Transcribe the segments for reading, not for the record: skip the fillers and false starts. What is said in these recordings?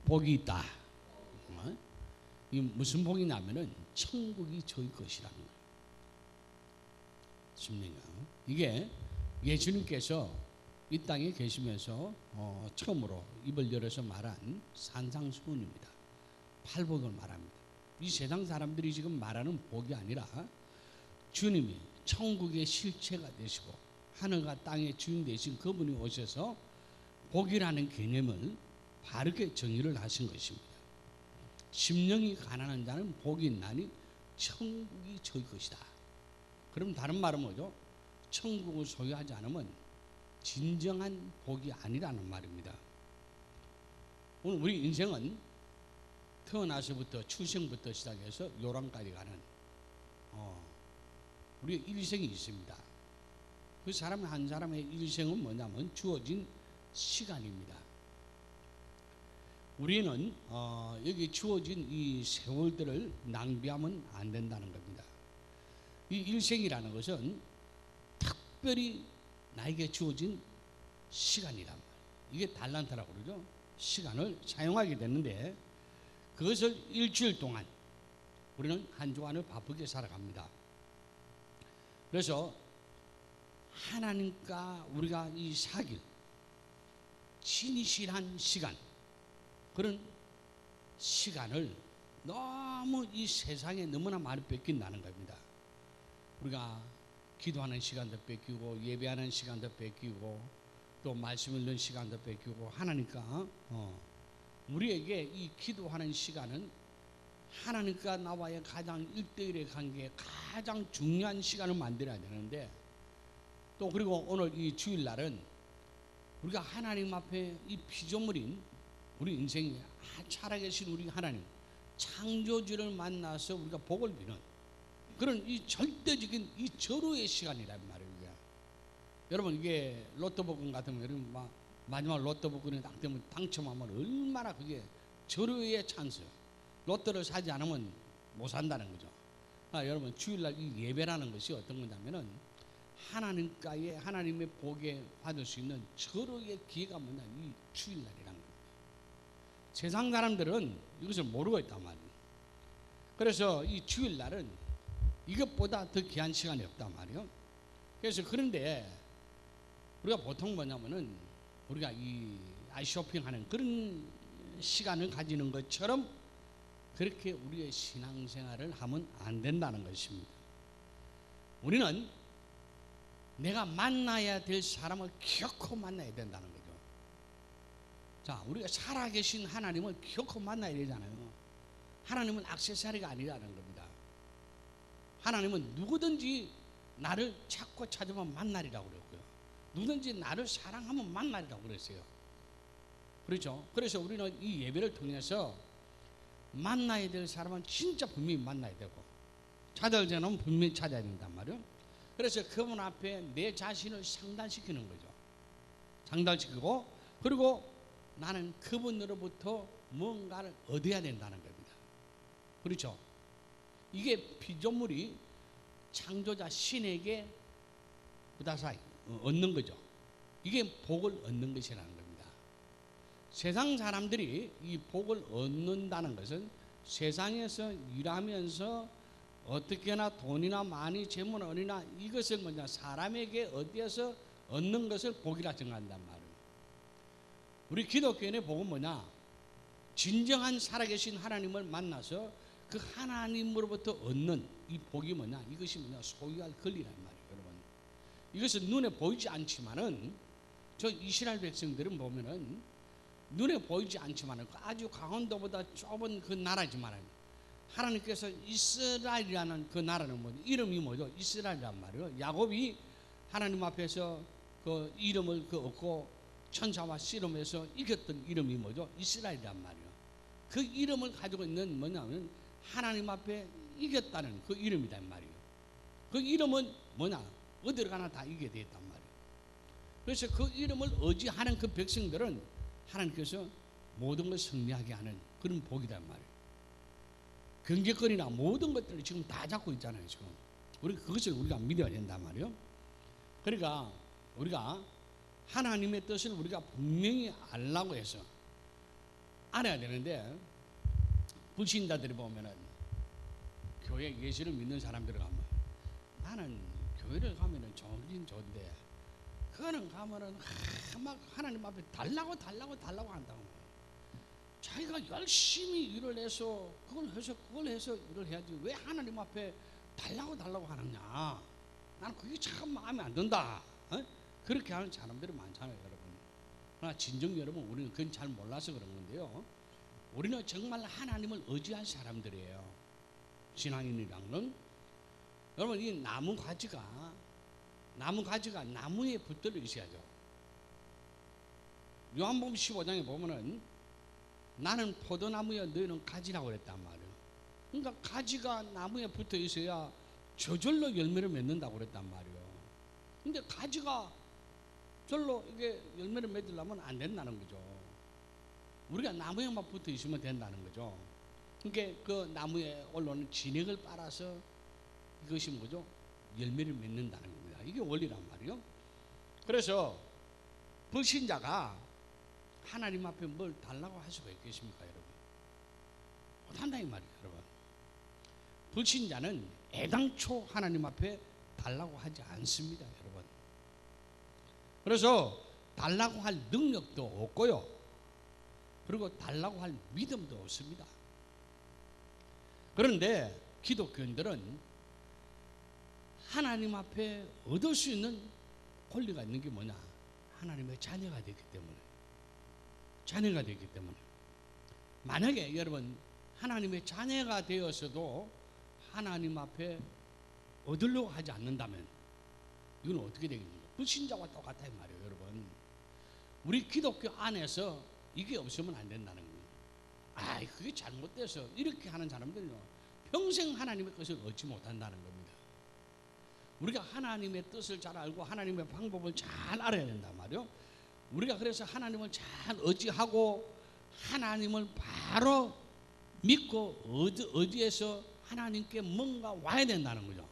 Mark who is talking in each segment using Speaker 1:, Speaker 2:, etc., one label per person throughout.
Speaker 1: 복이 있다. 이 무슨 복이냐면은 천국이 저희 것이라는 거예요. 십니까? 이게 예수님께서 이 땅에 계시면서 처음으로 입을 열어서 말한 산상수훈입니다. 팔복을 말합니다. 이 세상 사람들이 지금 말하는 복이 아니라 주님이 천국의 실체가 되시고 하늘과 땅의 주인 되신 그분이 오셔서 복이라는 개념을 바르게 정의를 하신 것입니다. 심령이 가난한 자는 복이 있나니 천국이 저희 것이다. 그럼 다른 말은 뭐죠? 천국을 소유하지 않으면 진정한 복이 아니라는 말입니다. 오늘 우리 인생은 태어나서부터 출생부터 시작해서 요람까지 가는 우리의 일생이 있습니다. 그 사람 한 사람의 일생은 뭐냐면 주어진 시간입니다. 우리는 여기 주어진 이 세월들을 낭비하면 안 된다는 겁니다. 이 일생이라는 것은 특별히 나에게 주어진 시간이란 말이에요. 이게 달란트라고 그러죠. 시간을 사용하게 되는데 그것을 일주일 동안 우리는 한 주간을 바쁘게 살아갑니다. 그래서 하나님과 우리가 이 사귈 진실한 시간, 그런 시간을 너무 이 세상에 너무나 많이 뺏긴다는 겁니다. 우리가 기도하는 시간도 뺏기고 예배하는 시간도 뺏기고 또 말씀 읽는 시간도 뺏기고 하나님과 우리에게 이 기도하는 시간은 하나님과 나와의 가장 일대일의 관계에 가장 중요한 시간을 만들어야 되는데 또 그리고 오늘 이 주일날은 우리가 하나님 앞에 이 피조물인 우리 인생에 살아계신 우리 하나님 창조주를 만나서 우리가 복을 비는 그런 이 절대적인 이 절호의 시간이란 말이에요. 여러분 이게 로또 복권 같은 거 여러분 마지막 로또 복권이 딱 되면 당첨하면 얼마나 그게 절호의 찬스. 로또를 사지 않으면 못 산다는 거죠. 여러분 주일날 이 예배라는 것이 어떤 거냐면은 하나님과의 하나님의 복에 받을 수 있는 절호의 기회가 뭐냐 이 주일날이라는 겁니다. 세상 사람들은 이것을 모르고 있단 말이에요. 그래서 이 주일날은 이것보다 더 귀한 시간이 없단 말이에요. 그래서 그런데 우리가 보통 뭐냐면은 우리가 이 쇼핑하는 그런 시간을 가지는 것처럼 그렇게 우리의 신앙생활을 하면 안 된다는 것입니다. 우리는 내가 만나야 될 사람을 기어코 만나야 된다는 거죠. 자, 우리가 살아계신 하나님을 기어코 만나야 되잖아요. 하나님은 액세서리가 아니라는 겁니다. 하나님은 누구든지 나를 찾고 찾으면 만나리라고 그랬고요. 누구든지 나를 사랑하면 만나리라고 그랬어요. 그렇죠? 그래서 우리는 이 예배를 통해서 만나야 될 사람은 진짜 분명히 만나야 되고 찾아야 되는 분명히 찾아야 된단 말이에요. 그래서 그분 앞에 내 자신을 상달시키는 거죠. 상달시키고 그리고 나는 그분으로부터 뭔가를 얻어야 된다는 겁니다. 그렇죠? 이게 피조물이 창조자 신에게 부다사이 얻는 거죠. 이게 복을 얻는 것이라는 겁니다. 세상 사람들이 이 복을 얻는다는 것은 세상에서 일하면서 어떻게나 돈이나 많이 재물 얻으나 이것을 뭐냐 사람에게 어디에서 얻는 것을 복이라 정한단 말이에요. 우리 기독교인의 복은 뭐냐? 진정한 살아계신 하나님을 만나서 그 하나님으로부터 얻는 이 복이 뭐냐? 이것이 뭐냐? 소유할 권리란 말이에요, 여러분. 이것은 눈에 보이지 않지만은 저 이스라엘 백성들은 보면은 눈에 보이지 않지만은 아주 강원도보다 좁은 그 나라지만 하나님께서 이스라엘이라는 그 나라는 뭐죠? 이름이 뭐죠? 이스라엘이란 말이에요. 야곱이 하나님 앞에서 그 이름을 얻고 천사와 씨름해서 이겼던 이름이 뭐죠? 이스라엘이란 말이에요. 그 이름을 가지고 있는 뭐냐면 하나님 앞에 이겼다는 그 이름이란 말이에요. 그 이름은 뭐냐? 어디를 가나 다 이기게 되었단 말이에요. 그래서 그 이름을 의지하는 그 백성들은 하나님께서 모든 걸 승리하게 하는 그런 복이란 말이에요. 경제권이나 모든 것들을 지금 다 잡고 있잖아요. 지금 우리 그것을 우리가 믿어야 된단 말이에요. 그러니까 우리가 하나님의 뜻을 우리가 분명히 알라고 해서 알아야 되는데, 불신자들이 보면은 교회 예수를 믿는 사람들을 가면, 나는 교회를 가면은 좋긴 좋은데 그거는 가면은 막 하나님 앞에 달라고 한다고. 자기가 열심히 일을 해서 그걸 해서 일을 해야지 왜 하나님 앞에 달라고 하느냐. 나는 그게 참 마음에 안 든다. 그렇게 하는 사람들이 많잖아요, 여러분. 그러나 진정 여러분, 우리는 그건 잘 몰라서 그런 건데요, 우리는 정말 하나님을 의지할 사람들이에요. 신앙인이라는, 여러분, 이 나무 가지가 나무에 붙들려 있어야죠. 요한복음 15장에 보면은 나는 포도나무여 너희는 가지라고 그랬단 말이에요. 그러니까 가지가 나무에 붙어 있어야 저절로 열매를 맺는다고 그랬단 말이에요. 근데 가지가 절로 이게 열매를 맺으려면 안 된다는 거죠. 우리가 나무에만 붙어 있으면 된다는 거죠. 그러니까 그 나무에 올라오는 진액을 빨아서 이것이 뭐죠? 열매를 맺는다는 겁니다. 이게 원리란 말이에요. 그래서 불신자가 하나님 앞에 뭘 달라고 할 수가 있겠습니까, 여러분? 못한다 이 말이에요, 여러분. 불신자는 애당초 하나님 앞에 달라고 하지 않습니다, 여러분. 그래서 달라고 할 능력도 없고요, 그리고 달라고 할 믿음도 없습니다. 그런데 기독교인들은 하나님 앞에 얻을 수 있는 권리가 있는 게 뭐냐? 하나님의 자녀가 되기 때문에. 만약에 여러분 하나님의 자녀가 되어서도 하나님 앞에 얻으려고 하지 않는다면 이건 어떻게 되겠습니까? 불신자와 똑같아 이 말이에요, 여러분. 우리 기독교 안에서 이게 없으면 안 된다는 거예요. 그게 잘못돼서 이렇게 하는 사람들은요, 평생 하나님의 것을 얻지 못한다는 겁니다. 우리가 하나님의 뜻을 잘 알고 하나님의 방법을 잘 알아야 된단 말이에요. 우리가 그래서 하나님을 잘 의지하고 하나님을 바로 믿고 의지해서 하나님께 뭔가 와야 된다는 거죠.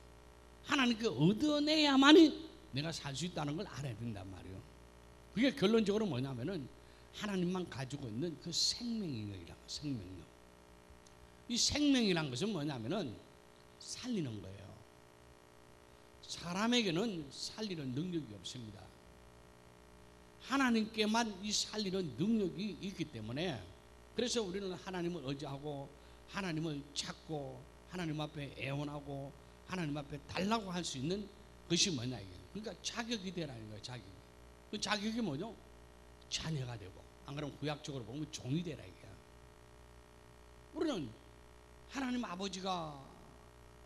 Speaker 1: 하나님께 얻어내야만이 내가 살 수 있다는 걸 알아야 된단 말이에요. 그게 결론적으로 뭐냐면은 하나님만 가지고 있는 그 생명력이란 생명력. 이 생명이란 것은 뭐냐면은 살리는 거예요. 사람에게는 살리는 능력이 없습니다. 하나님께만 이 살리는 능력이 있기 때문에, 그래서 우리는 하나님을 의지하고 하나님을 찾고 하나님 앞에 애원하고 하나님 앞에 달라고 할 수 있는 것이 뭐냐 이게. 그러니까 자격이 되라는 거예요. 자격. 그 자격이 뭐죠? 자녀가 되고, 안 그러면 구약적으로 보면 종이 되라 이게. 우리는 하나님 아버지가,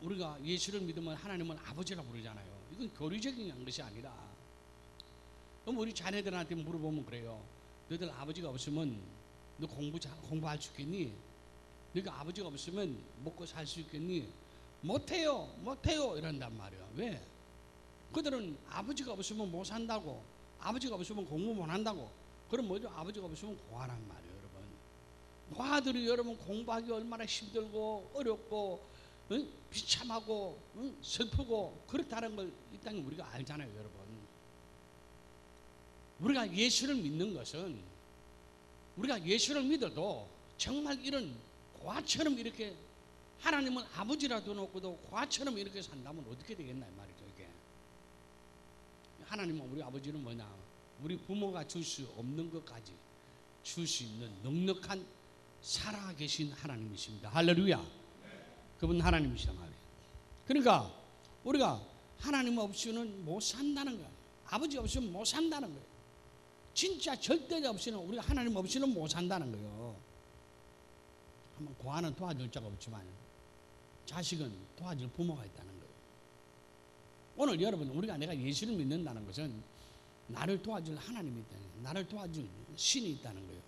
Speaker 1: 우리가 예수를 믿으면 하나님은 아버지라 부르잖아요. 이건 교리적인 것이 아니라, 그럼 우리 자녀들한테 물어보면 그래요. 너희들 아버지가 없으면 너 공부할 수 있겠니? 너희가 아버지가 없으면 먹고 살 수 있겠니? 못해요 이런단 말이야. 왜? 그들은 아버지가 없으면 못 산다고, 아버지가 없으면 공부 못 한다고. 그럼 뭐죠? 아버지가 없으면 고아란 말이에요, 여러분. 고아들이 여러분 공부하기 얼마나 힘들고 어렵고 비참하고 슬프고 그렇다는 걸 이 땅에 우리가 알잖아요, 여러분. 우리가 예수를 믿는 것은, 우리가 예수를 믿어도 정말 이런 고아처럼 이렇게 하나님은 아버지라도 놓고도 고아처럼 이렇게 산다면 어떻게 되겠나 이 말이죠. 이게 하나님은, 우리 아버지는 뭐냐? 우리 부모가 줄 수 없는 것까지 줄 수 있는 넉넉한 살아계신 하나님이십니다. 할렐루야. 그분 하나님이시단 말이에요. 그러니까 우리가 하나님 없이는 못 산다는 거예요. 아버지 없이는 못 산다는 거예요. 진짜 절대 없이는, 우리가 하나님 없이는 못 산다는 거예요. 한번 고아는 도와줄 자가 없지만 자식은 도와줄 부모가 있다는 거예요. 오늘 여러분, 우리가 내가 예수를 믿는다는 것은 나를 도와줄 하나님이 있다는 거예요. 나를 도와줄 신이 있다는 거예요.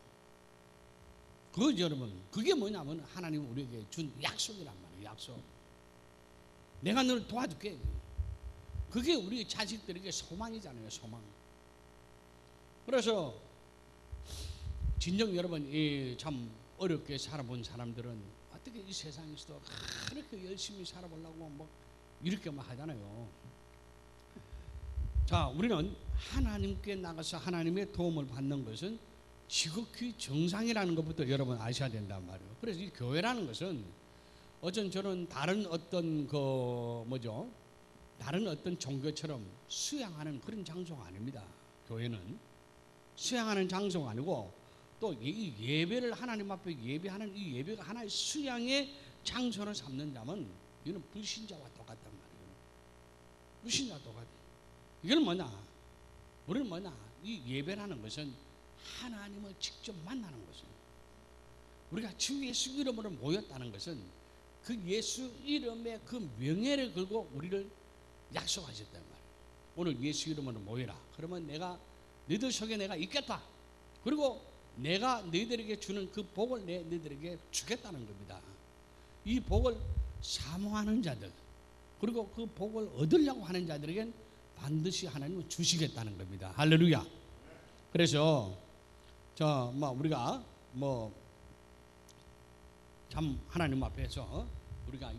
Speaker 1: 그 여러분, 그게 뭐냐면 하나님 우리에게 준 약속이란 말이에요. 약속. 내가 너를 도와줄게. 그게 우리 자식들에게 소망이잖아요. 소망. 그래서 진정 여러분, 참 어렵게 살아본 사람들은 어떻게 이 세상에서도 그렇게 열심히 살아보려고 뭐 이렇게 막 하잖아요. 자, 우리는 하나님께 나가서 하나님의 도움을 받는 것은 지극히 정상이라는 것부터 여러분 아셔야 된단 말이에요. 그래서 이 교회라는 것은 어쩐 저는 다른 어떤 다른 어떤 종교처럼 수양하는 그런 장소가 아닙니다. 교회는 수양하는 장소가 아니고 또 이 예배를 하나님 앞에 예배하는 이 예배가 하나의 수양의 장소를 삼는다면 이거는 불신자와 똑같단 말이에요. 불신자와 똑같아. 이거는 우리는 이 예배라는 것은 하나님을 직접 만나는 것이에요. 우리가 주 예수 이름으로 모였다는 것은 그 예수 이름의 그 명예를 걸고 우리를 약속하셨단 말이에요. 오늘 예수 이름으로 모여라. 그러면 내가 너희들 속에 내가 있겠다. 그리고 내가 너희들에게 주는 그 복을 너희들에게 주겠다는 겁니다. 이 복을 사모하는 자들, 그리고 그 복을 얻으려고 하는 자들에겐 반드시 하나님은 주시겠다는 겁니다. 할렐루야. 그래서 우리가 참 하나님 앞에서 우리가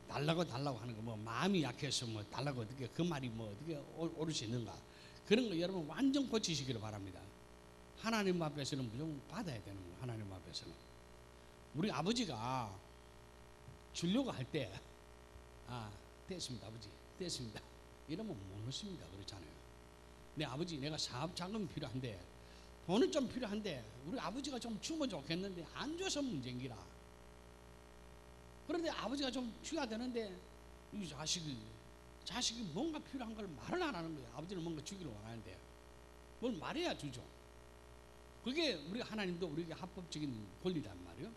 Speaker 1: 달라고 하는 거 마음이 약해서 달라고 어떻게 그 말이 어떻게 옳을 수 있는가, 그런 거 여러분 완전 고치시기를 바랍니다. 하나님 앞에서는 무조건 받아야 되는 거예요. 하나님 앞에서는 우리 아버지가 주려고 할 때 됐습니다 아버지, 됐습니다 이러면 못 넣습니다. 그렇잖아요. 내 아버지 내가 사업 자금 필요한데, 돈은 좀 필요한데 우리 아버지가 좀 주면 좋겠는데 안 줘서 문제인기라. 그런데 아버지가 좀 줘야 되는데 이 자식이 뭔가 필요한 걸 말을 안 하는 거예요. 아버지는 뭔가 주기를 원하는데 뭘 말해야 주죠. 그게 우리 하나님도 우리에게 합법적인 권리란 말이에요.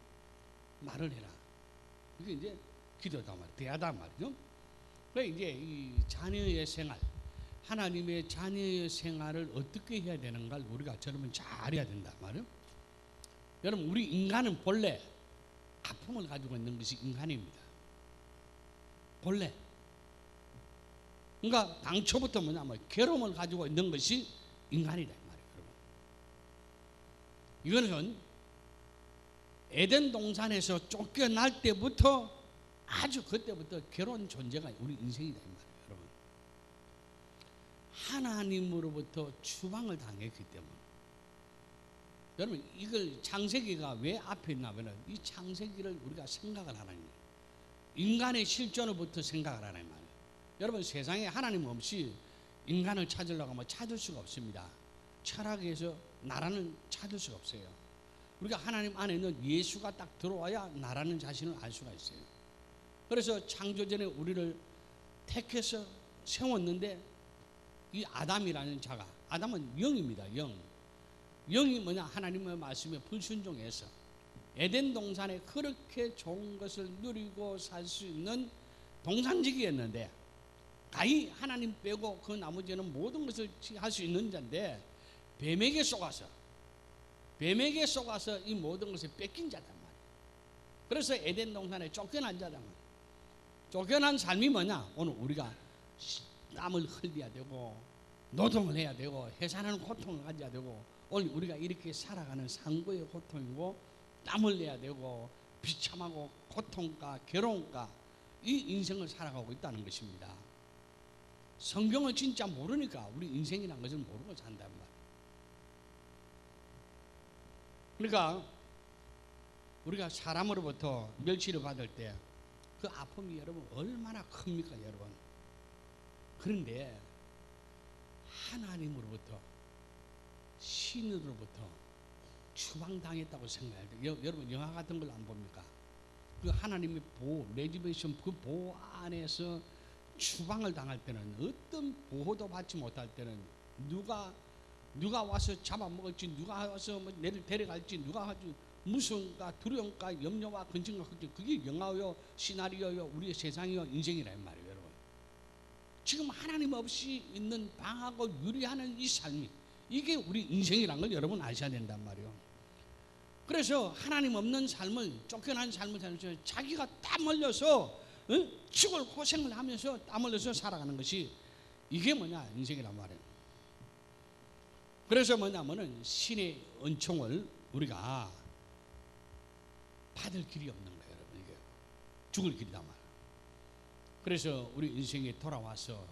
Speaker 1: 말을 해라. 그게 이제 기도다 말이에요. 대하다 말이죠. 그래서 이제 이 자녀의 생활, 하나님의 자녀의 생활을 어떻게 해야 되는가를 우리가 저러면 잘해야 된다 말이에요. 여러분, 우리 인간은 본래 아픔을 가지고 있는 것이 인간입니다. 본래. 그러니까 당초부터 괴로움을 가지고 있는 것이 인간이다 말이에요. 여러분, 이것은 에덴 동산에서 쫓겨날 때부터 아주 그때부터 괴로운 존재가 우리 인생이다 이 말이에요. 여러분, 하나님으로부터 추방을 당했기 때문에. 여러분, 이걸 창세기가 왜 앞에 있냐면 이 창세기를 우리가 생각을 하는 거예요. 인간의 실존으로부터 생각을 하는 말이에요. 여러분, 세상에 하나님 없이 인간을 찾으려고 하면 찾을 수가 없습니다. 철학에서 나라는 찾을 수가 없어요. 우리가 하나님 안에 있는 예수가 딱 들어와야 나라는 자신을 알 수가 있어요. 그래서 창조전에 우리를 택해서 세웠는데 이 아담이라는 자가, 아담은 영입니다. 영이 뭐냐? 하나님의 말씀에 불순종해서 에덴 동산에 그렇게 좋은 것을 누리고 살 수 있는 동산지기였는데, 가히 하나님 빼고 그 나머지는 모든 것을 할 수 있는 자인데 뱀에게 속아서 이 모든 것을 뺏긴 자단 말이에요. 그래서 에덴 동산에 쫓겨난 자단 말이에요. 쫓겨난 삶이 뭐냐? 오늘 우리가 땀을 흘려야 되고 노동을 해야 되고 해산하는 고통을 가져야 되고, 오늘 우리가 이렇게 살아가는 상고의 고통이고 땀을 내야 되고 비참하고 고통과 괴로움과 이 인생을 살아가고 있다는 것입니다. 성경을 진짜 모르니까 우리 인생이라는 것을 모르고 산단 말이에요. 그러니까 우리가 사람으로부터 멸시를 받을 때 그 아픔이 여러분 얼마나 큽니까 여러분. 그런데 하나님으로부터, 신으로부터 추방당했다고 생각해야 돼요. 여러분 영화 같은 걸 안 봅니까? 그 하나님의 보호, 레지베이션 그 보호 안에서 추방을 당할 때는, 어떤 보호도 받지 못할 때는 누가 와서 잡아먹을지, 누가 와서 내를 데려갈지, 누가 하지 무서움과 두려움과 염려와 근심과 걱정, 그게 영화요, 시나리오요, 우리의 세상이요, 인생이란 말이에요. 여러분, 지금 하나님 없이 있는 방하고 유리하는 이 삶이, 이게 우리 인생이란 걸 여러분 아셔야 된단 말이에요. 그래서 하나님 없는 삶을, 쫓겨난 삶을 살면서 자기가 땀 흘려서 죽을 고생을 하면서 땀 흘려서 살아가는 것이, 이게 뭐냐? 인생이란 말이에요. 그래서 뭐냐면은 신의 은총을 우리가 받을 길이 없는 거예요, 여러분. 이게 죽을 길이단 말이에요. 그래서 우리 인생에 돌아와서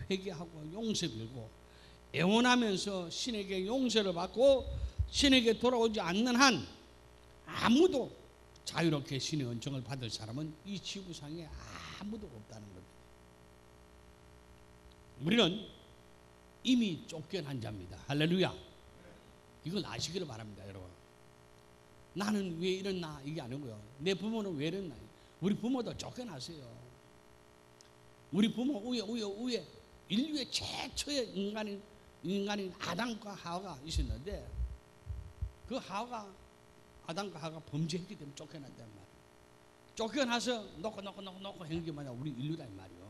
Speaker 1: 회개하고 용서 빌고 애원하면서 신에게 용서를 받고 신에게 돌아오지 않는 한 아무도 자유롭게 신의 은총을 받을 사람은 이 지구상에 아무도 없다는 겁니다. 우리는 이미 쫓겨난 자입니다. 할렐루야. 이걸 아시기를 바랍니다, 여러분. 나는 왜 이랬나 이게 아니고요. 내 부모는 왜 이랬나. 우리 부모도 쫓겨났어요. 우리 부모 위에 인류의 최초의 인간인 아담과 하와가 있었는데 그 아담과 하와가 범죄했기 때문에 쫓겨났단 말이에요. 쫓겨나서 놓고 행기 뭐냐 우리 인류다 이 말이에요.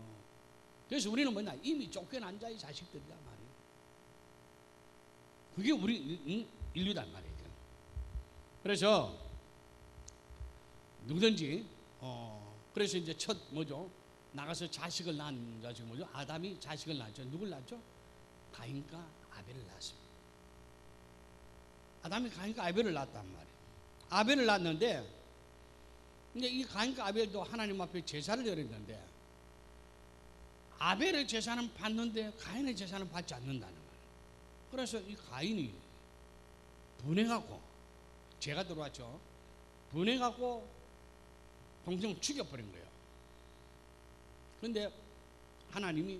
Speaker 1: 그래서 우리는 뭐냐 이미 쫓겨난 자의 자식들이란 말이에요. 그게 우리 인류단 말이에요. 그래서 누구든지 그래서 이제 첫 뭐죠? 나가서 자식을 낳은 자식 뭐죠? 아담이 자식을 낳았죠. 누굴 낳았죠? 가인과 아벨을 낳았습니다. 아담이 가인과 아벨을 낳았단 말이에요. 아벨을 낳았는데 이제 이 가인과 아벨도 하나님 앞에 제사를 드렸는데 아벨의 제사는 받는데 가인의 제사는 받지 않는다는 거예요. 그래서 이 가인이 분해하고 죄가 들어왔죠. 분해하고 동생을 죽여버린 거예요. 그런데 하나님이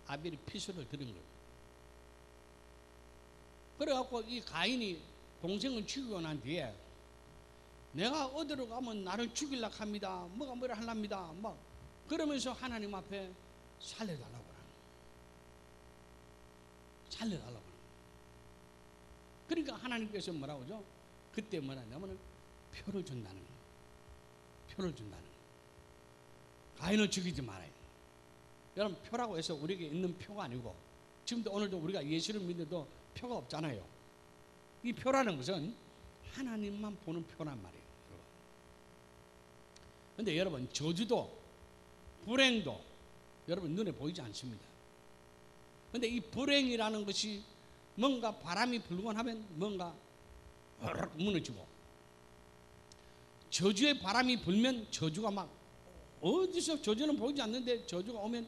Speaker 1: 아벨의 피수를 들은 거예요. 그래갖고 이 가인이 동생을 죽이고 난 뒤에 내가 어디로 가면 나를 죽이려고 합니다. 뭐라 하랍니다. 막 그러면서 하나님 앞에 살려달라고 하는 거예요. 살려달라고 하는 거예요. 그러니까 하나님께서 뭐라고 하죠? 그때 뭐냐면 표를 준다는 거예요. 표를 준다는 거예요. 가인을 죽이지 말아요. 여러분 표라고 해서 우리에게 있는 표가 아니고 지금도 오늘도 우리가 예수를 믿는데도 표가 없잖아요. 이 표라는 것은 하나님만 보는 표란 말이에요. 그런데 여러분 저주도 불행도 여러분 눈에 보이지 않습니다. 그런데 이 불행이라는 것이 뭔가 바람이 불고 하면 뭔가 무너지고 저주의 바람이 불면 저주가 막 어디서 저주는 보이지 않는데 저주가 오면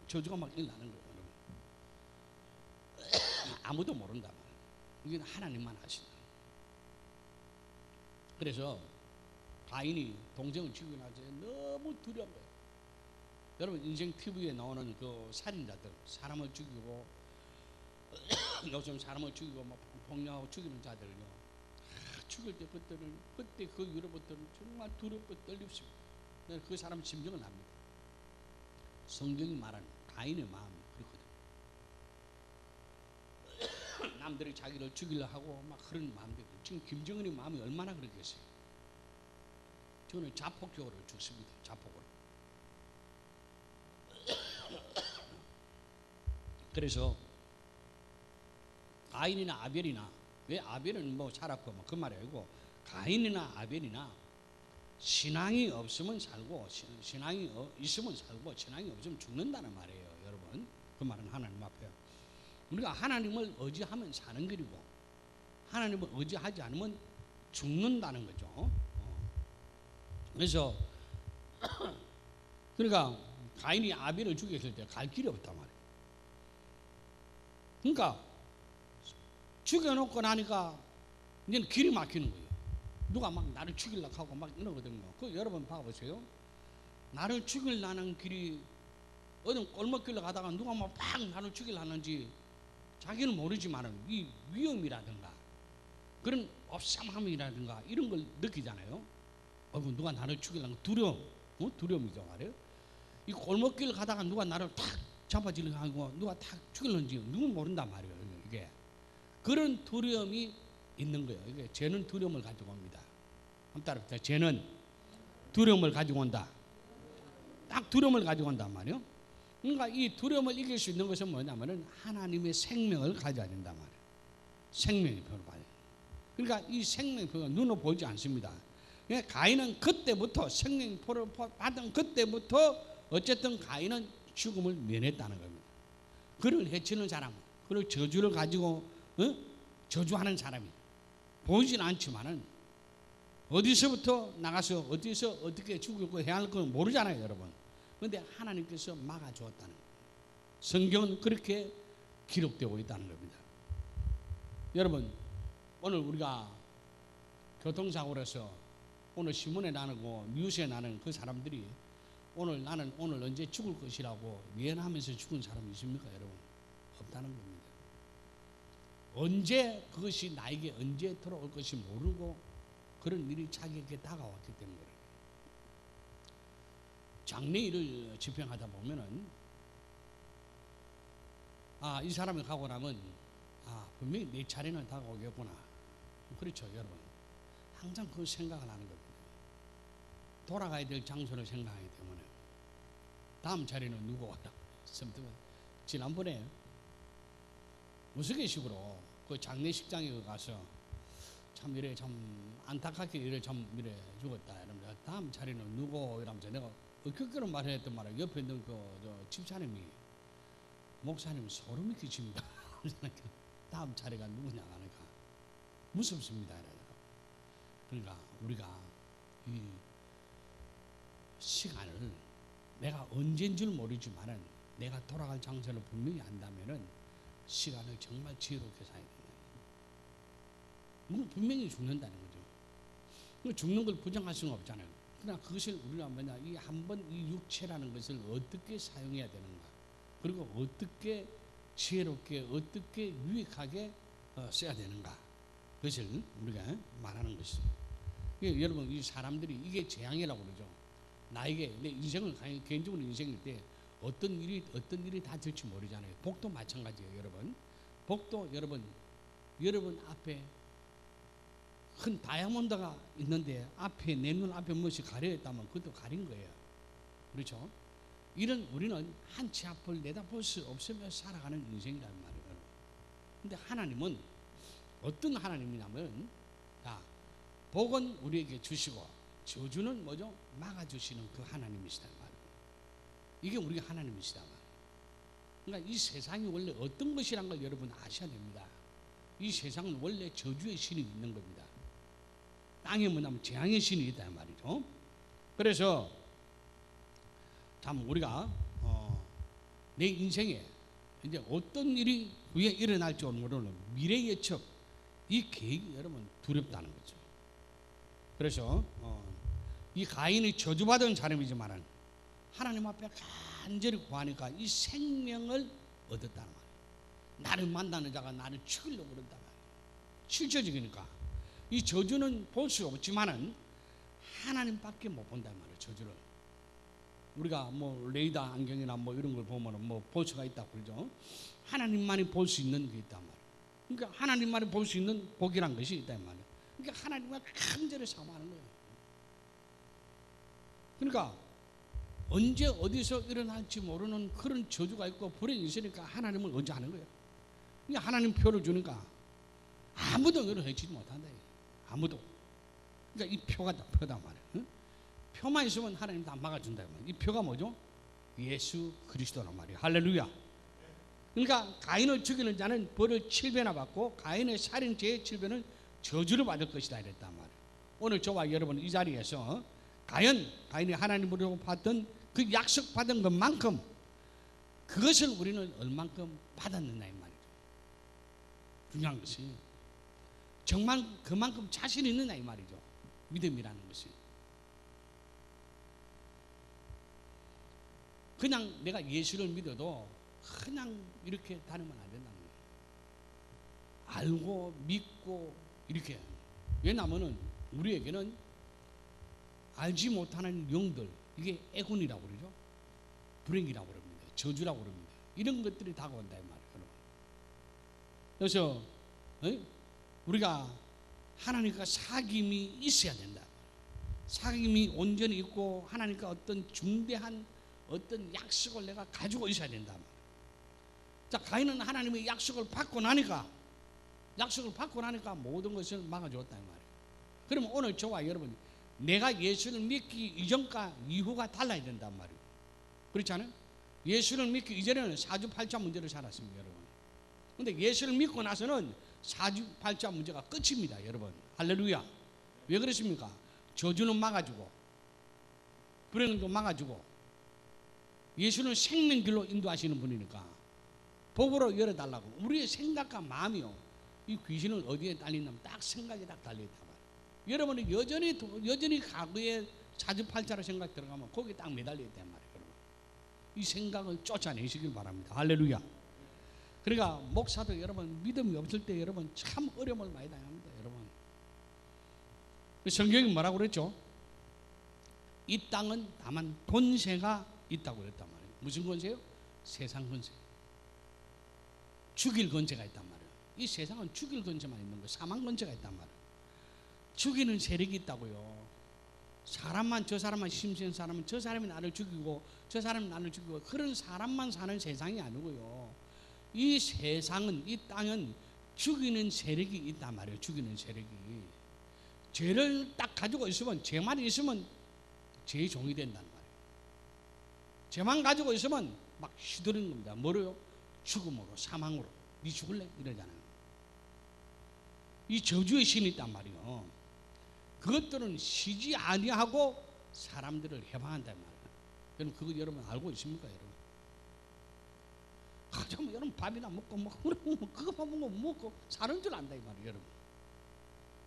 Speaker 1: 저주가 막 일어나는 거예요. 아무도 모른다. 이건 하나님만 아신다. 그래서 가인이 동생을 죽이고 나서 너무 두려운 거예요. 여러분 인생 TV에 나오는 그 살인자들 사람을 죽이고 요즘 사람을 죽이고 막 폭력하고 죽이는 자들요. 죽일 때 그때 그 이후로부터는 정말 두렵고 떨립니다. 그 사람 심정을 압니다. 성경이 말하는 가인의 마음이 그렇거든요. 남들이 자기를 죽이려 하고 막 그런 마음들이 지금 김정은의 마음이 얼마나 그렇겠어요. 저는 자폭적으로 죽습니다. 자폭으로. 그래서 가인이나 아벨이나 왜 아벨은 뭐 살았고 뭐 그 말이 아니고 가인이나 아벨이나 신앙이 없으면 살고 신앙이 있으면 살고 신앙이 없으면 죽는다는 말이에요. 여러분 그 말은 하나님 앞에 우리가 하나님을 의지하면 사는 길이고 하나님을 의지하지 않으면 죽는다는 거죠. 그래서 그러니까 가인이 아벨을 죽였을 때 갈 길이 없단 말이에요. 그러니까 죽여놓고 나니까 이제는 길이 막히는 거예요. 누가 막 나를 죽이려고 하고 막 이러거든요. 그 여러분 봐보세요. 나를 죽이려는 길이 어떤 골목길로 가다가 누가 막 나를 죽이려는지 자기는 모르지만 이 위험이라든가 그런 업삼함이라든가 이런 걸 느끼잖아요. 누가 나를 죽이려는 두려움, 두려움이죠 말이에요. 이 골목길 가다가 누가 나를 탁 잡아지려고 하고 누가 탁 죽이려는지 누군 모른단 말이에요. 이게 그런 두려움이 있는 거예요. 이게 죄는 두려움을 가지고 옵니다. 한번 따라합시다. 죄는 두려움을 가지고 온다. 딱 두려움을 가지고 온단 말이에요. 그러니까 이 두려움을 이길 수 있는 것은 뭐냐면은 하나님의 생명을 가져야 된단 말이에요. 생명의 표를 받아요. 그러니까 이 생명의 표가 눈으로 보이지 않습니다. 그러니까 가인은 그때부터 생명의 표를 받은 그때부터 어쨌든 가인은 죽음을 면했다는 겁니다. 그를 해치는 사람, 그를 저주를 가지고 저주하는 사람이 보이진 않지만은 어디서부터 나가서 어디서 어떻게 죽이고 해야 할 건 모르잖아요, 여러분. 그런데 하나님께서 막아주었다는 거예요. 성경은 그렇게 기록되고 있다는 겁니다. 여러분, 오늘 우리가 교통사고로서 오늘 신문에 나누고 뉴스에 나는 그 사람들이 나는 오늘 언제 죽을 것이라고 예언하면서 죽은 사람이 있습니까, 여러분? 없다는 겁니다. 언제 그것이 나에게 언제 들어올 것이 모르고 그런 일이 자기에게 다가왔기 때문에 그래요. 장례일을 집행하다 보면은 이 사람이 가고 나면 분명히 내 차례는 다가오겠구나. 그렇죠, 여러분. 항상 그 생각을 하는 겁니다. 돌아가야 될 장소를 생각하기 때문에 다음 차례는 누구 와라. 지난번에 우스갯식으로 그 장례식장에 가서 참 이래 참 안타깝게 이래 참 이래 죽었다 이러면서 다음 차례는 누구 이러면서 내가 그런 말을 했던 말을 옆에 있는 그 집사님이 목사님 소름이 끼칩니다. 다음 차례가 누구냐 하니까 무섭습니다. 그러니까 우리가 이 시간을 내가 언제인 줄 모르지만은 내가 돌아갈 장소를 분명히 안다면은 시간을 정말 지혜롭게 사야 된다. 물론 분명히 죽는다는 거죠. 죽는 걸 부정할 수는 없잖아요. 그러나 그것을 우리가 이 한번 이 육체라는 것을 어떻게 사용해야 되는가, 그리고 어떻게 지혜롭게 어떻게 유익하게 써야 되는가, 그것을 우리가 말하는 것입니다. 여러분, 이 사람들이 이게 재앙이라고 그러죠. 나에게 내 인생을 개인적으로 인생일 때 어떤 일이 다 될지 모르잖아요. 복도 마찬가지예요, 여러분. 복도 여러분 앞에 큰 다이아몬드가 있는데 앞에 내 눈 앞에 무엇이 가려 있다면 그것도 가린 거예요. 그렇죠? 우리는 한 치 앞을 내다볼 수 없으며 살아가는 인생이란 말이에요. 근데 하나님은 어떤 하나님이냐면 복은 우리에게 주시고 저주는 뭐죠? 막아주시는 그 하나님이시단 말이에요. 이게 우리 하나님이시단 말이에요. 그러니까 이 세상이 원래 어떤 것이란 걸 여러분 아셔야 됩니다. 이 세상은 원래 저주의 신이 있는 겁니다. 땅에 뭐냐면 재앙의 신이 있단 말이죠. 그래서 참 우리가 내 인생에 이제 어떤 일이 후에 일어날지 모르는 미래 예측, 이 계획이 여러분 두렵다는 거죠. 그래서 이 가인이 저주받은 사람이지만은 하나님 앞에 간절히 구하니까 이 생명을 얻었다는 말이에요. 나를 만나는 자가 나를 죽이려고 그런다 말이에요. 실제적이니까 이 저주는 볼 수 없지만은 하나님밖에 못 본단 말이에요. 저주를 우리가 뭐 레이더 안경이나 뭐 이런 걸 보면은 뭐 볼 수가 있다고 그러죠. 하나님만이 볼 수 있는 게 있단 말이에요. 그러니까 하나님만이 볼 수 있는 복이란 것이 있단 말이에요. 그러니까 하나님과 간절히 사모하는 거예요. 그러니까 언제 어디서 일어날지 모르는 그런 저주가 있고 불행이 있으니까 하나님을 의지하는 거예요. 그러니까 하나님 표를 주니까 아무도 너를 해치지 못한다. 아무도. 그러니까 이 표다 말이에요. 응? 표만 있으면 하나님 다 막아준다. 이 표가 뭐죠? 예수 그리스도란 말이에요. 할렐루야. 그러니까 가인을 죽이는 자는 벌을 7배나 받고 가인의 살인 죄의 7배는 저주를 받을 것이다 이랬단 말이에요. 오늘 저와 여러분 이 자리에서 가인이 하나님으로 받던 그 약속받은 것만큼 그것을 우리는 얼만큼 받았느냐 이 말이죠. 중요한 것이 정말 그만큼 자신 있느냐 이 말이죠. 믿음이라는 것이. 그냥 내가 예수를 믿어도 그냥 이렇게 다니면 안 된다는 거예요. 알고 믿고 이렇게. 왜냐하면 우리에게는 알지 못하는 영들, 이게 애군이라고 그러죠. 불행이라고 그럽니다. 저주라고 그럽니다. 이런 것들이 다가온다 이 말이에요. 그래서 우리가 하나님과 사귐이 있어야 된다. 사귐이 온전히 있고 하나님과 어떤 중대한 어떤 약속을 내가 가지고 있어야 된다. 자, 가인은 하나님의 약속을 받고 나니까 모든 것을 막아주었다 이 말이에요. 그러면 오늘 저와 여러분, 내가 예수를 믿기 이전과 이후가 달라야 된단 말이에요. 그렇지 않아요? 예수를 믿기 이전에는 사주팔자 문제를 살았습니다, 여러분. 근데 예수를 믿고 나서는 사주팔자 문제가 끝입니다, 여러분. 할렐루야. 왜 그렇습니까? 저주는 막아주고 불행도 막아주고 예수는 생명길로 인도하시는 분이니까 복으로 열어달라고. 우리의 생각과 마음이요, 이 귀신은 어디에 달리냐면 딱 생각이 딱 달려있단 말이에요. 여러분이 여전히 과거에 사주팔자로 생각 들어가면 거기에 딱 매달려 있단 말이에요. 여러분, 이 생각을 쫓아내시길 바랍니다. 할렐루야. 그러니까 목사도 여러분 믿음이 없을 때 여러분 참 어려움을 많이 당합니다. 여러분, 성경이 뭐라고 그랬죠? 이 땅은 다만 권세가 있다고 그랬단 말이에요. 무슨 권세요? 세상 권세. 죽일 권세가 있단 말이에요. 이 세상은 죽일 권세만 있는 거예요. 사망 권세가 있단 말이에요. 죽이는 세력이 있다고요. 사람만, 저 사람만 심센 사람은 저 사람이 나를 죽이고 저 사람이 나를 죽이고 그런 사람만 사는 세상이 아니고요. 이 세상은, 이 땅은 죽이는 세력이 있단 말이에요. 죽이는 세력이. 죄를 딱 가지고 있으면, 죄만 있으면 죄의 종이 된다는 말이에요. 죄만 가지고 있으면 막 휘두르는 겁니다. 뭐로요? 죽음으로, 사망으로. 네 죽을래? 이러잖아요. 이 저주의 신이 있단 말이에요. 그것들은 쉬지 아니하고 사람들을 해방한단 말이에요. 여러분, 그거 여러분 알고 있습니까, 여러분? 좀 여러분 밥이나 먹고 그거만 먹고 사는 줄 안다 이 말이에요. 여러분,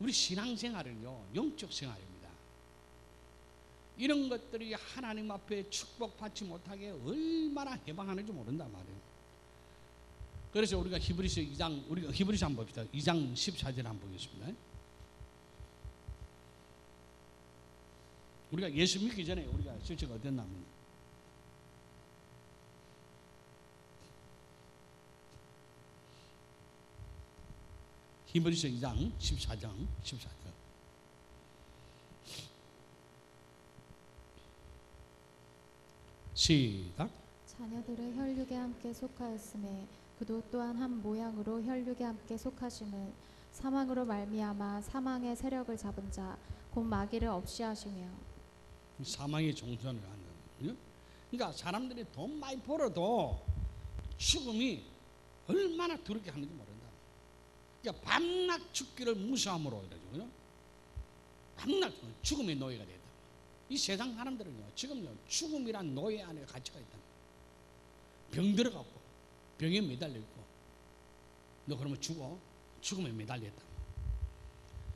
Speaker 1: 우리 신앙생활은요 영적 생활입니다. 이런 것들이 하나님 앞에 축복받지 못하게 얼마나 해방하는지 모른단 말이에요. 그래서 우리가 히브리서 2장, 우리가 히브리서 한번 봅시다. 2장 14절 한번 보겠습니다. 우리가 예수 믿기 전에 우리가 실제가 어땠냐면, 히브리서 2장 14절. 시작.
Speaker 2: 자녀들의 혈육에 함께 속하였음에 그도 또한 한 모양으로 혈육에 함께 속하심은 사망으로 말미암아 사망의 세력을 잡은 자 곧 마귀를 없이 하시며.
Speaker 1: 사망의 종전을 하는 거예요. 그러니까 사람들이 돈 많이 벌어도 죽음이 얼마나 두렵게 하는지 모른다. 그러니까 밤낮 죽기를 무서함으로 이러죠. 밤낮 죽음의 노예가 되다. 이 세상 사람들은요 지금요 죽음이란 노예 안에 갇혀가 있다. 병 들어가고 병에 매달려 있고, 너 그러면 죽어. 죽음에 매달려 있다.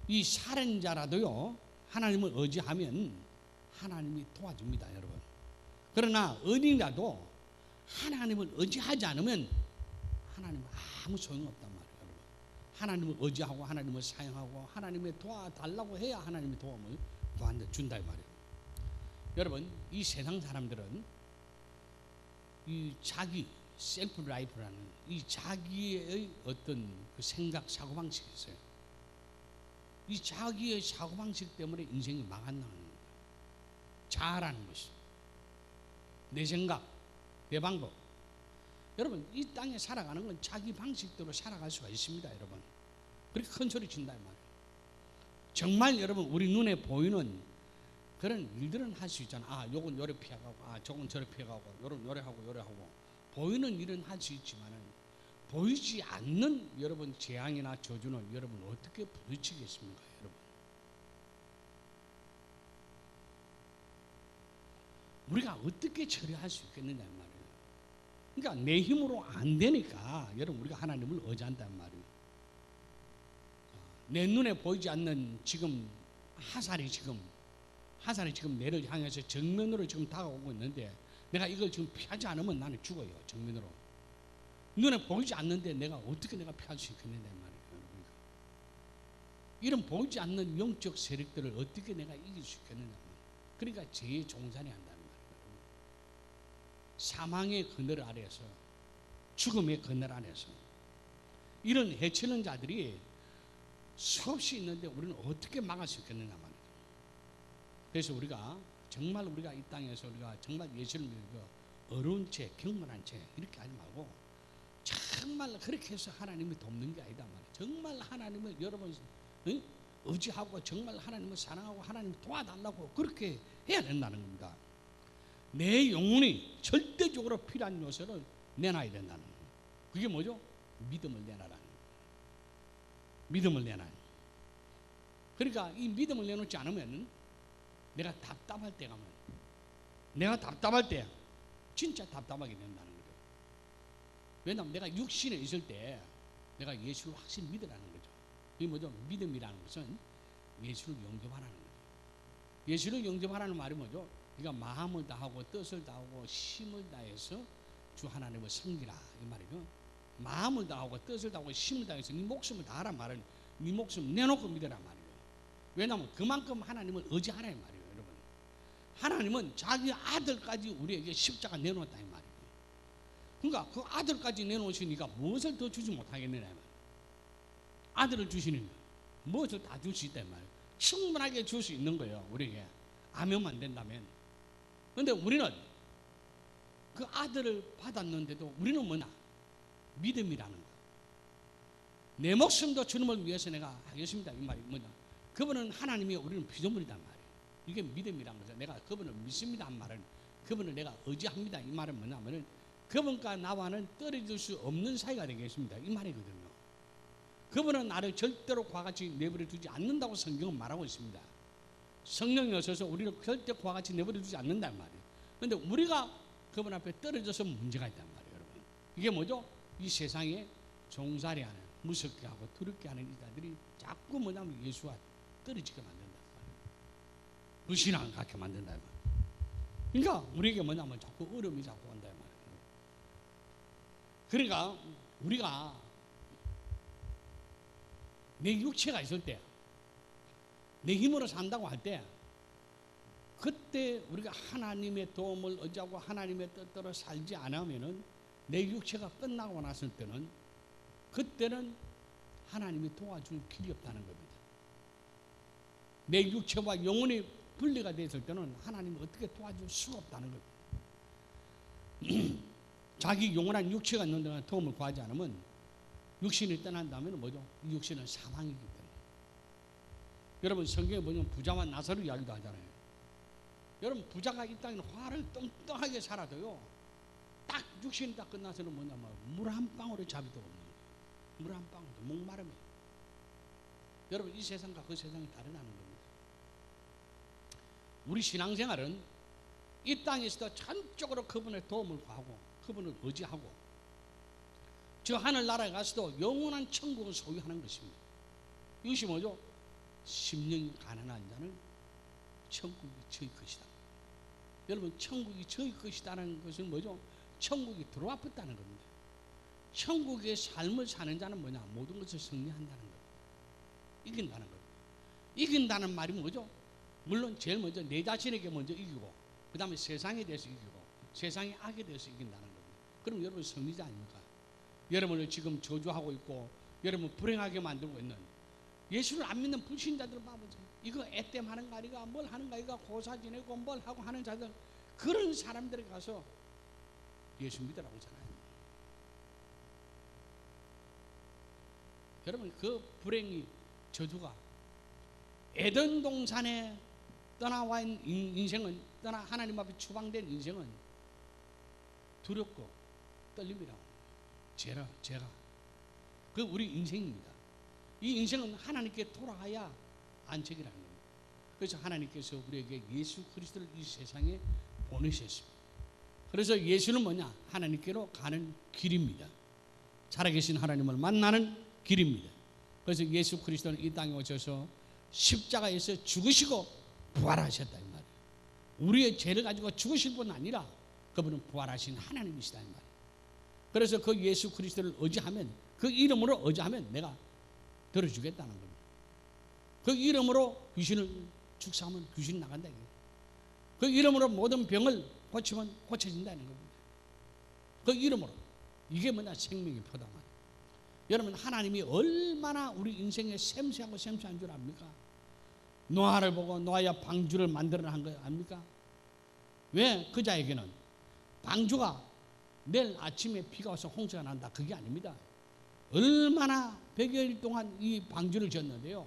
Speaker 1: 이 살인자라도요 하나님을 의지하면 하나님이 도와줍니다, 여러분. 그러나 어린이라도 하나님을 의지하지 않으면 하나님은 아무 소용없단 말이에요, 여러분. 하나님을 의지하고 하나님을 사용하고 하나님의 도와달라고 해야 하나님의 도움을 준다 이 말이에요. 여러분, 이 세상 사람들은 이 자기 셀프 라이프라는 이 자기의 어떤 그 생각 사고방식이 있어요. 이 자기의 사고방식 때문에 인생이 망한다는 겁니다. 자아라는 것이, 내 생각, 내 방법. 여러분, 이 땅에 살아가는 건 자기 방식대로 살아갈 수가 있습니다, 여러분. 그렇게 큰 소리 친다 이 말이에요. 정말 여러분 우리 눈에 보이는 그런 일들은 할 수 있잖아. 아, 요건 요래 피해가고, 아, 저건 저래 피해가고, 요런 요래 하고 보이는 일은 할 수 있지만은 보이지 않는 여러분 재앙이나 저주는 여러분 어떻게 부딪히겠습니까, 여러분? 우리가 어떻게 처리할 수 있겠느냐 말이에요. 그러니까 내 힘으로 안 되니까 여러분 우리가 하나님을 의지한단 말이에요. 내 눈에 보이지 않는 지금 화살이 지금 내를 향해서 정면으로 지금 다가오고 있는데 내가 이걸 지금 피하지 않으면 나는 죽어요. 정면으로. 눈에 보이지 않는데 내가 어떻게 피할 수 있겠느냐 말이에요. 여러분. 이런 보이지 않는 영적 세력들을 어떻게 내가 이길 수 있겠느냐 말이에요. 그러니까 죄의 종살이 한다는 말이에요. 사망의 그늘 아래에서, 죽음의 그늘 안에서 이런 해치는 자들이 수없이 있는데 우리는 어떻게 막을 수 있겠느냐 말이에요. 그래서 우리가 정말 우리가 이 땅에서 우리가 정말 예수를 믿고 어려운 채, 경건한 채 이렇게 하지 말고 정말 그렇게 해서 하나님이 돕는 게 아니다 말이에요. 정말 하나님을 여러분 의지하고 정말 하나님을 사랑하고 하나님 도와달라고 그렇게 해야 된다는 겁니다. 내 영혼이 절대적으로 필요한 요소를 내놔야 된다는 거예요. 그게 뭐죠? 믿음을 내놔라는 거예요. 믿음을 내놔요. 그러니까 이 믿음을 내놓지 않으면 내가 답답할 때 가면, 내가 답답할 때 진짜 답답하게 된다는 거예요. 왜냐하면 내가 육신에 있을 때 내가 예수를 확실히 믿으라는 거죠. 이게 뭐죠? 믿음이라는 것은 예수를 영접하라는 거죠. 예수를 영접하라는 말이 뭐죠? 네가 마음을 다하고 뜻을 다하고 힘을 다해서 주 하나님을 섬기라 이 말이죠. 마음을 다하고 뜻을 다하고 힘을 다해서 네 목숨을 다하란 말은 네 목숨 내놓고 믿으란 말이에요. 왜냐하면 그만큼 하나님을 의지하라 이 말이에요. 여러분, 하나님은 자기 아들까지 우리에게 십자가 내놓았다 이 말이에요. 그러니까 그 아들까지 내놓으시니까 무엇을 더 주지 못하겠느냐 이 말이에요. 아들을 주시니까 무엇을 다 줄 수 있다 이 말이에요. 충분하게 줄 수 있는 거예요. 우리에게 아멘만 된다면. 그런데 우리는 그 아들을 받았는데도 우리는 뭐냐? 믿음이라는 거. 내 목숨도 주님을 위해서 내가 하겠습니다 이 말이 뭐냐? 그분은 하나님이 우리는 피조물이란 말이에요. 이게 믿음이란 거죠. 내가 그분을 믿습니다 한 말은, 그분을 내가 의지합니다 이 말은 뭐냐면은 그분과 나와는 떨어질 수 없는 사이가 되겠습니다 이 말이거든요. 그분은 나를 절대로 그와 같이 내버려 두지 않는다고 성경은 말하고 있습니다. 성령이 오셔서 우리를 절대 그와 같이 내버려 두지 않는단 말이에요. 그런데 우리가 그분 앞에 떨어져서 문제가 있단 말이에요. 여러분, 이게 뭐죠? 이 세상에 종살이하는, 무섭게 하고 두렵게 하는 이들이 자꾸 뭐냐면 예수와 떨어지게 만든단 말이에요. 불신앙을 갖게 만든단 말이에요. 그러니까 우리에게 뭐냐면 자꾸 어려움이 자꾸 온단 말이에요. 그러니까 우리가 내 육체가 있을 때, 내 힘으로 산다고 할 때, 그때 우리가 하나님의 도움을 의지하고 하나님의 뜻대로 살지 않으면은 내 육체가 끝나고 났을 때는 그때는 하나님이 도와줄 길이 없다는 겁니다. 내 육체와 영혼이 분리가 됐을 때는 하나님이 어떻게 도와줄 수가 없다는 겁니다. 자기 영원한 육체가 있는 동안 도움을 구하지 않으면 육신이 떠난다면 뭐죠? 이 육신은 사망이기 때문에. 여러분 성경에 보면 부자와 나사로 이야기도 하잖아요. 여러분 부자가 이 땅에 화를 뚱뚱하게 살아도요, 딱 육신이 딱 끝나서는 뭐냐면 물 한 방울의 자비도 없는 거예요. 물 한 방울도 목마름이에요. 여러분 이 세상과 그 세상이 다르다는 겁니다. 우리 신앙생활은 이 땅에서도 전적으로 그분의 도움을 구하고 그분을 의지하고 저 하늘나라에 가서도 영원한 천국을 소유하는 것입니다. 이것이 뭐죠? 심령이 가난한 자는 천국이 저희 것이다. 여러분 천국이 저희 것이다는 것은 뭐죠? 천국이 들어와 붙다는 겁니다. 천국의 삶을 사는 자는 뭐냐? 모든 것을 승리한다는 겁니다. 이긴다는 겁니다. 이긴다는 말이 뭐죠? 물론 제일 먼저 내 자신에게 먼저 이기고 그 다음에 세상에 대해서 이기고 세상의 악에 대해서 이긴다는 겁니다. 그럼 여러분 승리자 아닙니까? 여러분을 지금 저주하고 있고 여러분 불행하게 만들고 있는 예수를 안 믿는 불신자들을 봐보세요. 이거 애땜 하는 거 아니가 뭘 하는 거 아니가 고사 지내고 뭘 하고 하는 자들, 그런 사람들에 가서 예수 믿으라고 하잖아요. 여러분 그 불행이 저주가 에덴 동산에 떠나와 있는 인생은, 떠나 하나님 앞에 추방된 인생은 두렵고 떨림이라고. 죄가 그 우리 인생입니다. 이 인생은 하나님께 돌아가야 안책이라는 겁니다. 그래서 하나님께서 우리에게 예수 그리스도를 이 세상에 보내셨습니다. 그래서 예수는 뭐냐? 하나님께로 가는 길입니다. 살아계신 하나님을 만나는 길입니다. 그래서 예수 그리스도는 이 땅에 오셔서 십자가에서 죽으시고 부활하셨다 이 말이에요. 우리의 죄를 가지고 죽으실 뿐 아니라 그분은 부활하신 하나님이시다 이 말이에요. 그래서 그 예수 그리스도를 의지하면, 그 이름으로 의지하면 내가 들어주겠다는 겁니다. 그 이름으로 귀신을 축사하면 귀신이 나간다 이거예요. 그 이름으로 모든 병을 고치면 고쳐진다는 겁니다. 그 이름으로. 이게 뭐냐? 생명의 표다 말이에요. 여러분 하나님이 얼마나 우리 인생에 샘세하고 샘세한 줄 압니까? 노아를 보고 노아야 방주를 만들어 한 거 압니까? 왜? 그 자에게는 방주가 내일 아침에 비가 와서 홍수가 난다 그게 아닙니다. 얼마나 100여일 동안 이 방주를 지었는데요,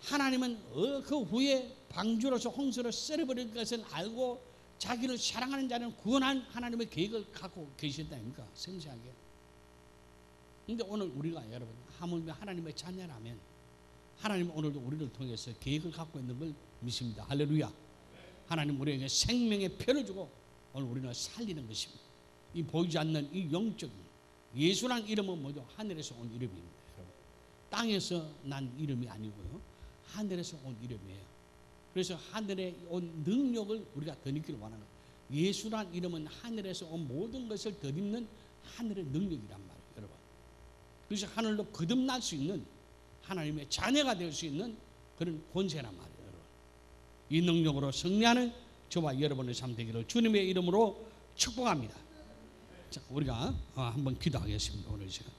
Speaker 1: 하나님은 그 후에 방주로서 홍수를 썰어버릴 것을 알고 자기를 사랑하는 자는 구원한 하나님의 계획을 갖고 계셨다 아닙니까? 섬세하게. 그런데 오늘 우리가 여러분 하물며 하나님의 자녀라면 하나님은 오늘도 우리를 통해서 계획을 갖고 있는 걸 믿습니다. 할렐루야. 하나님 우리에게 생명의 표를 주고 오늘 우리는 살리는 것입니다. 이 보이지 않는 이 영적인 예수란 이름은 뭐죠? 하늘에서 온 이름입니다. 여러분. 땅에서 난 이름이 아니고요. 하늘에서 온 이름이에요. 그래서 하늘에 온 능력을 우리가 덧입기를 원하는 거예요. 예수란 이름은 하늘에서 온 모든 것을 덧입는 하늘의 능력이란 말이에요, 여러분. 그래서 하늘로 거듭날 수 있는 하나님의 자녀가 될 수 있는 그런 권세란 말이에요, 여러분. 이 능력으로 승리하는 저와 여러분의 삶 되기를 주님의 이름으로 축복합니다. 자, 우리가 한번 기도하겠습니다, 오늘 시간.